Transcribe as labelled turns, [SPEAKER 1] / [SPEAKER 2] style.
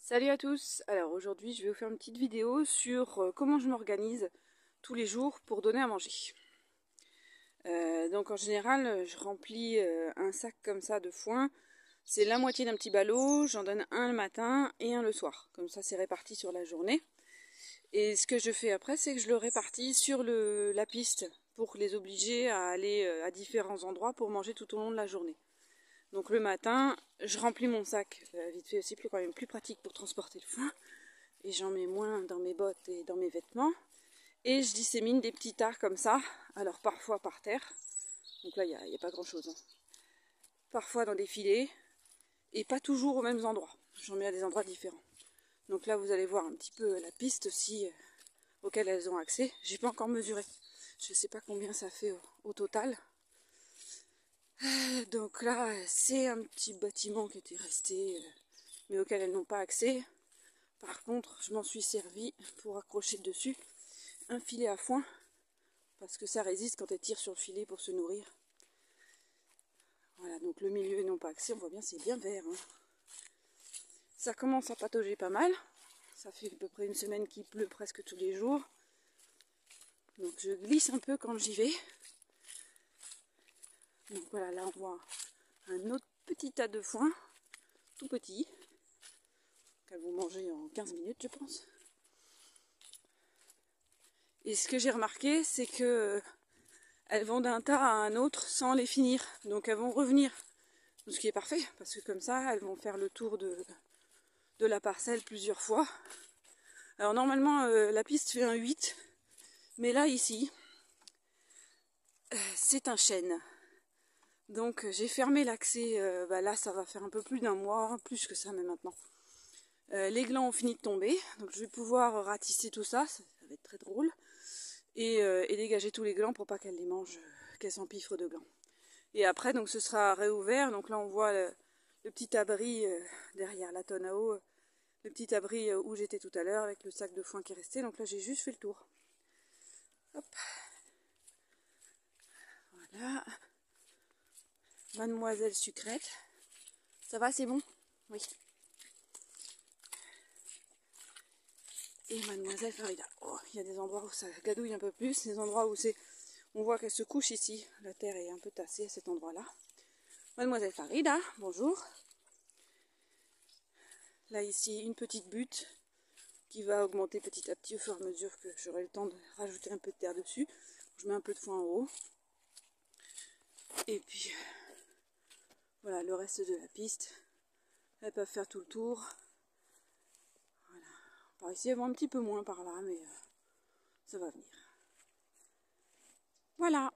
[SPEAKER 1] Salut à tous. Alors aujourd'hui je vais vous faire une petite vidéo sur comment je m'organise tous les jours pour donner à manger. Donc en général je remplis un sac comme ça de foin. C'est la moitié d'un petit ballot, j'en donne un le matin et un le soir. Comme ça c'est réparti sur la journée. Et ce que je fais après c'est que je le répartis sur la piste pour les obliger à aller à différents endroits pour manger tout au long de la journée. Donc le matin, je remplis mon sac, vite fait aussi, quand même plus pratique pour transporter le foin. Et j'en mets moins dans mes bottes et dans mes vêtements. Et je dissémine des petits tas comme ça, alors parfois par terre. Donc là, il n'y a pas grand chose. Parfois dans des filets, et pas toujours aux mêmes endroits. J'en mets à des endroits différents. Donc là, vous allez voir un petit peu la piste aussi auquel elles ont accès. J'ai pas encore mesuré. Je ne sais pas combien ça fait au total. Donc là, c'est un petit bâtiment qui était resté, mais auquel elles n'ont pas accès. Par contre, je m'en suis servi pour accrocher dessus un filet à foin, parce que ça résiste quand elles tirent sur le filet pour se nourrir. Voilà, donc le milieu, elles n'ont pas accès, on voit bien, c'est bien vert. Ça commence à patauger pas mal. Ça fait à peu près une semaine qu'il pleut presque tous les jours. Donc je glisse un peu quand j'y vais. Donc voilà, là on voit un autre petit tas de foin, tout petit, qu'elles vont manger en 15 minutes je pense. Et ce que j'ai remarqué, c'est que elles vont d'un tas à un autre sans les finir. Donc elles vont revenir, ce qui est parfait, parce que comme ça, elles vont faire le tour de la parcelle plusieurs fois. Alors normalement, la piste fait un 8, mais là, ici, c'est un chêne. Donc j'ai fermé l'accès, là ça va faire un peu plus d'un mois, plus que ça même maintenant. Les glands ont fini de tomber, donc je vais pouvoir ratisser tout ça, ça va être très drôle. Et dégager tous les glands pour pas qu'elles les mangent, qu'elles s'empiffrent de glands. Et après, donc ce sera réouvert. Donc là, on voit le petit abri derrière la tonne à eau, le petit abri où j'étais tout à l'heure avec le sac de foin qui est resté. Donc là, j'ai juste fait le tour. Hop. Voilà. Mademoiselle Sucrète. Ça va, c'est bon? Oui. Et Mademoiselle Farida. Oh, il y a des endroits où ça gadouille un peu plus, des endroits où on voit qu'elle se couche ici. La terre est un peu tassée à cet endroit-là. Mademoiselle Farida, bonjour. Là ici, une petite butte qui va augmenter petit à petit au fur et à mesure que j'aurai le temps de rajouter un peu de terre dessus. Je mets un peu de foin en haut. Et puis, voilà, le reste de la piste. Elles peuvent faire tout le tour. Voilà. Par ici, elles vont un petit peu moins par là, mais ça va venir. Voilà.